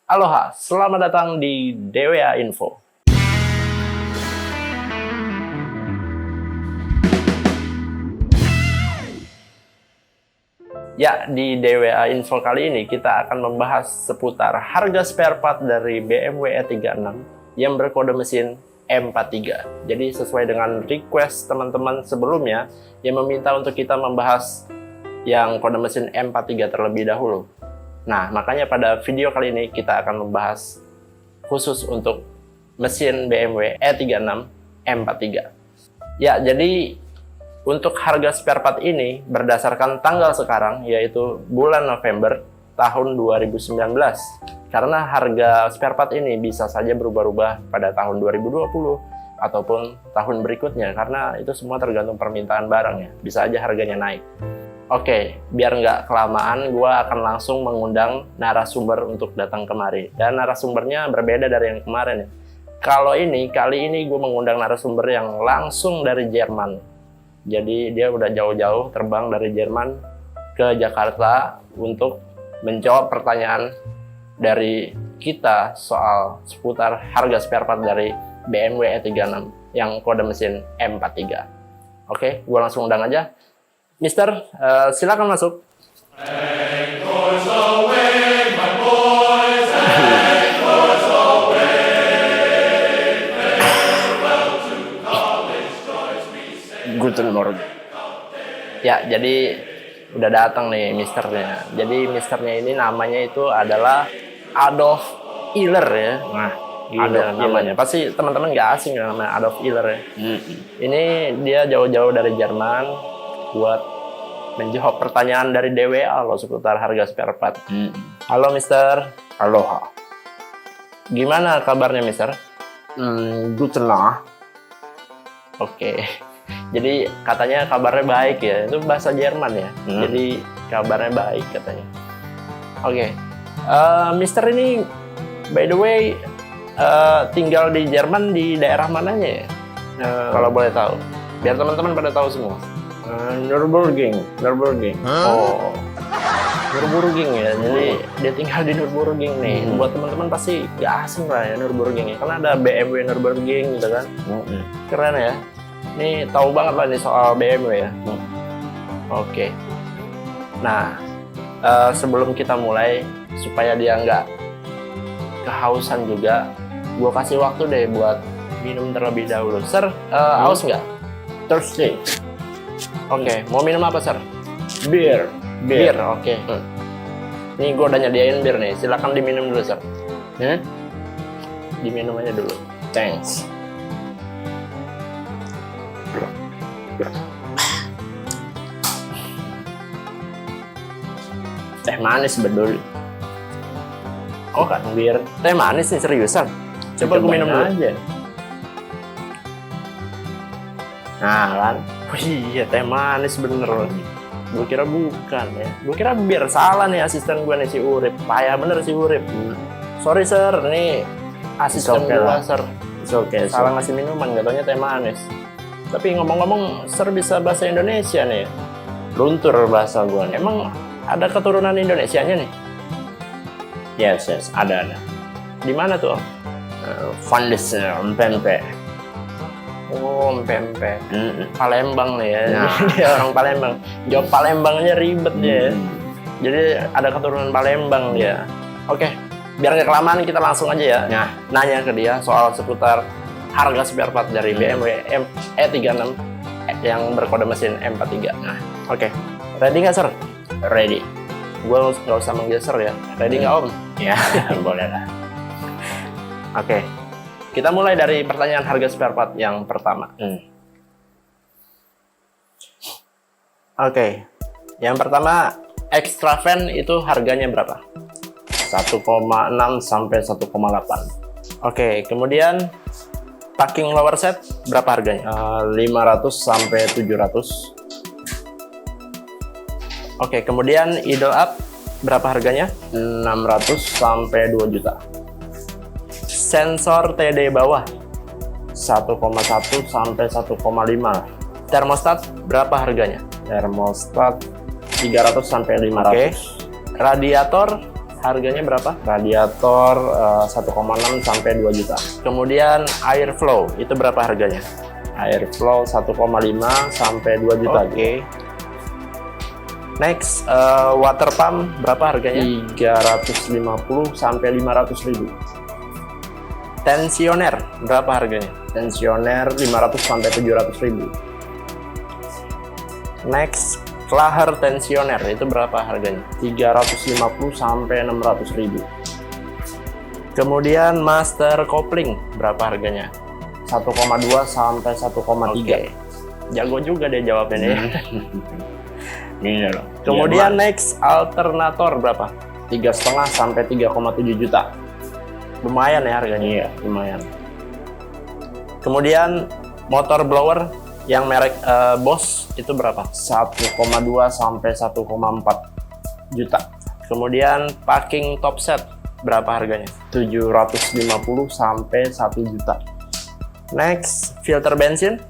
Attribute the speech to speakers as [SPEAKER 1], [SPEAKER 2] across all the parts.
[SPEAKER 1] Aloha, selamat datang di DWA Info. Ya, di DWA Info kali ini kita akan membahas seputar harga spare part dari BMW E36 yang berkode mesin M43. Jadi sesuai dengan request teman-teman sebelumnya yang meminta untuk kita membahas yang kode mesin M43 terlebih dahulu. Nah, makanya pada video kali ini kita akan membahas khusus untuk mesin BMW E36 M43. Ya, jadi untuk harga spare part ini berdasarkan tanggal sekarang, yaitu bulan November tahun 2019. Karena harga spare part ini bisa saja berubah-ubah pada tahun 2020 ataupun tahun berikutnya, karena itu semua tergantung permintaan barangnya. Bisa aja harganya naik. Oke, biar nggak kelamaan, gue akan langsung mengundang narasumber untuk datang kemari. Dan narasumbernya berbeda dari yang kemarin ya. Kali ini gue mengundang narasumber yang langsung dari Jerman. Jadi dia udah jauh-jauh terbang dari Jerman ke Jakarta untuk menjawab pertanyaan dari kita soal seputar harga spare part dari BMW E36 yang kode mesin M43. Oke, gue langsung undang aja. Mister, silakan masuk. Guten Morgen. Ya, jadi udah datang nih misternya. Jadi misternya ini namanya itu adalah Adolf Hiller ya. Nah, Adolf namanya. Pasti teman-teman nggak asing ya namanya Adolf Hiller ya. Ini dia jauh-jauh dari Jerman buat menjawab pertanyaan dari DWA loh seputar harga spare part. Halo Mister.
[SPEAKER 2] Aloha.
[SPEAKER 1] Gimana kabarnya Mister?
[SPEAKER 2] Guten Tag.
[SPEAKER 1] Oke. Jadi katanya kabarnya baik ya. Itu bahasa Jerman ya. Jadi kabarnya baik katanya. Oke. Mister ini by the way tinggal di Jerman di daerah mananya ya? Kalau boleh tahu. Biar teman-teman pada tahu semua.
[SPEAKER 2] Nürburgring.
[SPEAKER 1] Oh. Nürburgring ya. Jadi dia tinggal di Nürburgring nih. Buat teman-teman pasti gak asing lah ya Nürburgring ya. Karena ada BMW Nürburgring gitu kan. Keren ya. Ini tahu banget lah nih soal BMW ya. Oke. Nah, sebelum kita mulai supaya dia nggak kehausan juga, gue kasih waktu deh buat minum terlebih dahulu. Sir, haus nggak?
[SPEAKER 2] Thirsty.
[SPEAKER 1] Oke. Mau minum apa, Sir?
[SPEAKER 2] Bir.
[SPEAKER 1] Oke. Nih gue udah nyediain bir nih. Silakan diminum dulu, Sir. Diminum aja dulu.
[SPEAKER 2] Thanks.
[SPEAKER 1] Teh manis bedul. Oh kan bir. Teh manis nih seriusan. Coba gue minum dulu
[SPEAKER 2] aja.
[SPEAKER 1] Nah kan. Oh iya teh manis bener. Gue kira bukan ya. Gue kira bir. Salah nih asisten gue nih si Urip. Payah bener si Urip. Sorry sir. Nih asisten
[SPEAKER 2] okay
[SPEAKER 1] gue
[SPEAKER 2] lah.
[SPEAKER 1] sir.
[SPEAKER 2] Okay,
[SPEAKER 1] Salah ngasih minuman. Gak taunya teh manis. Tapi ngomong-ngomong, Sir bisa bahasa Indonesia nih.
[SPEAKER 2] Luntur bahasa gua nih.
[SPEAKER 1] Emang ada keturunan Indonesianya nih?
[SPEAKER 2] Yes, ada.
[SPEAKER 1] Di mana tuh?
[SPEAKER 2] Vandes, Pempe.
[SPEAKER 1] Oh, Pempe. Palembang nih ya.
[SPEAKER 2] Nah.
[SPEAKER 1] Dia orang Palembang. Jawab Palembangnya ribet ya. Jadi ada keturunan Palembang dia. Oke, biar nggak kelamaan kita langsung aja ya.
[SPEAKER 2] Nah,
[SPEAKER 1] Nanya ke dia soal seputar harga spare part dari BMW E36 yang berkode mesin M43. Nah, oke. Ready nggak, Sir?
[SPEAKER 2] ready.
[SPEAKER 1] Gue nggak usah manggil Sir ya. Ready nggak, Om?
[SPEAKER 2] Ya, boleh lah.
[SPEAKER 1] Oke. Kita mulai dari pertanyaan harga spare part yang pertama. Oke. Yang pertama, extra fan itu harganya berapa?
[SPEAKER 2] 1,6 sampai 1,8.
[SPEAKER 1] Oke, kemudian packing lower set berapa harganya?
[SPEAKER 2] 500 sampai 700.
[SPEAKER 1] Oke, kemudian idle up berapa harganya?
[SPEAKER 2] 600 sampai 2 juta.
[SPEAKER 1] Sensor TD bawah
[SPEAKER 2] 1,1 sampai 1,5.
[SPEAKER 1] Thermostat berapa harganya?
[SPEAKER 2] Thermostat 300 sampai 500.
[SPEAKER 1] Oke. Radiator harganya berapa?
[SPEAKER 2] Radiator 1,6 sampai 2 juta.
[SPEAKER 1] Kemudian Airflow, itu berapa harganya?
[SPEAKER 2] Airflow 1,5 sampai 2 juta.
[SPEAKER 1] Oke. Next, water pump berapa harganya?
[SPEAKER 2] 350 sampai 500 ribu.
[SPEAKER 1] Tensioner berapa harganya?
[SPEAKER 2] Tensioner 500 sampai 700 ribu.
[SPEAKER 1] Next, Klaher tensioner itu berapa harganya?
[SPEAKER 2] 350 sampai 600 ribu.
[SPEAKER 1] Kemudian master kopling berapa harganya?
[SPEAKER 2] 1,2 sampai 1,3.
[SPEAKER 1] Oke. Jago juga deh jawabnya nih.
[SPEAKER 2] Iya loh.
[SPEAKER 1] Kemudian next, alternator berapa?
[SPEAKER 2] 3,5 sampai 3,7 juta.
[SPEAKER 1] Lumayan ya harganya.
[SPEAKER 2] Iya, lumayan.
[SPEAKER 1] Kemudian motor blower yang merek Bosch itu berapa?
[SPEAKER 2] 1,2 sampai 1,4 juta.
[SPEAKER 1] Kemudian packing top set berapa harganya?
[SPEAKER 2] 750 sampai 1 juta.
[SPEAKER 1] Next, filter bensin.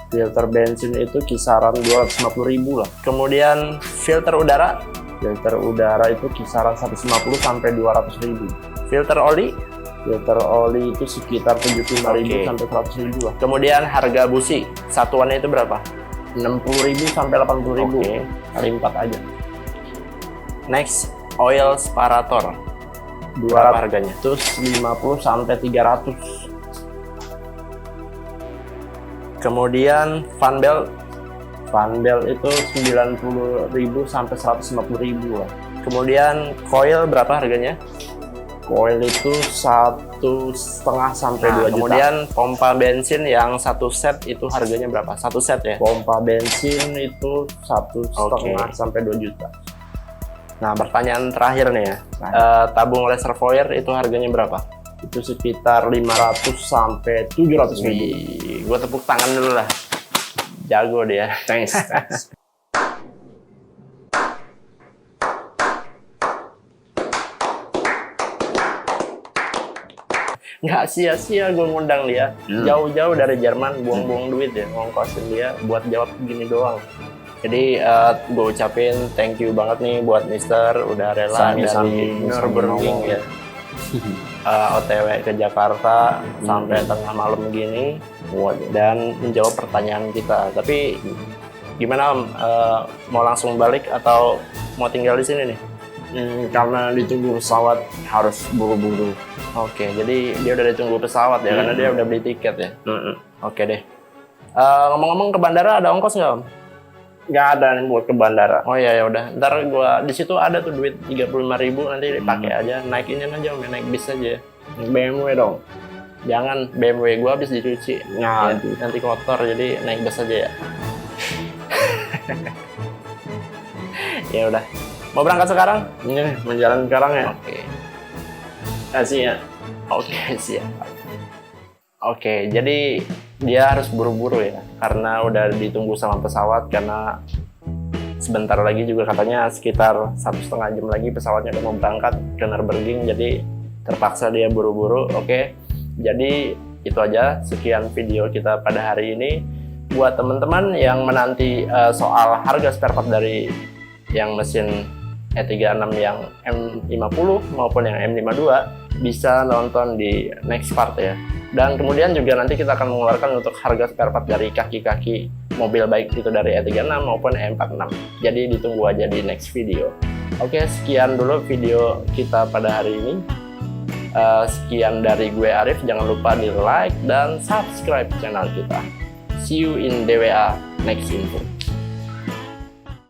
[SPEAKER 2] Filter bensin itu kisaran 250 ribu lah.
[SPEAKER 1] Kemudian filter udara.
[SPEAKER 2] Filter udara itu kisaran 150 sampai 200 ribu.
[SPEAKER 1] Filter oli.
[SPEAKER 2] Filter oli itu sekitar 75 ribu
[SPEAKER 1] Oke.
[SPEAKER 2] sampai 100 ribu lah.
[SPEAKER 1] Kemudian harga busi satuannya itu berapa?
[SPEAKER 2] 60 ribu sampai 80 ribu.
[SPEAKER 1] Oke.
[SPEAKER 2] Kali 4 aja.
[SPEAKER 1] Next, oil separator berapa harganya?
[SPEAKER 2] 250 sampai 300.
[SPEAKER 1] Kemudian fan belt.
[SPEAKER 2] Fan belt itu 90 ribu sampai 150 ribu lah.
[SPEAKER 1] Kemudian coil berapa harganya?
[SPEAKER 2] Coil itu 1,5 sampai 2 juta.
[SPEAKER 1] Kemudian pompa bensin yang satu set itu harganya berapa? Satu set ya?
[SPEAKER 2] Pompa bensin itu 1,5 sampai 2 juta.
[SPEAKER 1] Nah, pertanyaan terakhir nih ya. Tabung reservoir itu harganya berapa?
[SPEAKER 2] Itu sekitar 500 sampai 700 ribu.
[SPEAKER 1] Gue tepuk tangan dulu lah. Jago dia.
[SPEAKER 2] Thanks.
[SPEAKER 1] Nggak sia-sia gue ngundang dia. Jauh-jauh dari Jerman, buang-buang duit ya. Ngongkosin dia buat jawab gini doang. Jadi gue ucapin thank you banget nih buat Mister udah rela dari Nürburgring ya. OTW ke Jakarta sampai tengah malam gini dan menjawab pertanyaan kita. Tapi gimana Om? Mau langsung balik atau mau tinggal di sini nih?
[SPEAKER 2] Karena ditunggu pesawat harus buru-buru.
[SPEAKER 1] Oke, jadi dia udah ditunggu pesawat ya, karena dia udah beli tiket ya. Oke deh. Ngomong-ngomong ke bandara ada ongkos nggak Om?
[SPEAKER 2] Nggak ada nih buat ke bandara.
[SPEAKER 1] Oh iya ya udah. Ntar gua di situ ada tuh duit 35.000 nanti dipakai aja. Naikinnya aja Om, naik bis aja.
[SPEAKER 2] BMW dong.
[SPEAKER 1] Jangan, BMW gua habis dicuci.
[SPEAKER 2] Nah,
[SPEAKER 1] Ya, nanti kotor jadi naik bus aja ya. Ya udah. Mau berangkat sekarang?
[SPEAKER 2] Ini menjalan sekarang ya.
[SPEAKER 1] Oke.
[SPEAKER 2] Kasih ya.
[SPEAKER 1] Oke, siap. Oke, jadi dia harus buru-buru ya, karena udah ditunggu sama pesawat, karena sebentar lagi juga katanya sekitar 1,5 jam lagi pesawatnya udah mau berangkat ke Nürburgring, jadi terpaksa dia buru-buru. Oke, jadi itu aja, sekian video kita pada hari ini. Buat teman-teman yang menanti soal harga spare part dari yang mesin E36 yang M50 maupun yang M52 bisa nonton di next part ya. Dan kemudian juga nanti kita akan mengeluarkan untuk harga spare part dari kaki-kaki mobil baik itu dari E36 maupun E46. Jadi ditunggu aja di next video. Oke, sekian dulu video kita pada hari ini. Sekian dari gue Arif, jangan lupa di like dan subscribe channel kita. See you in DWA next info.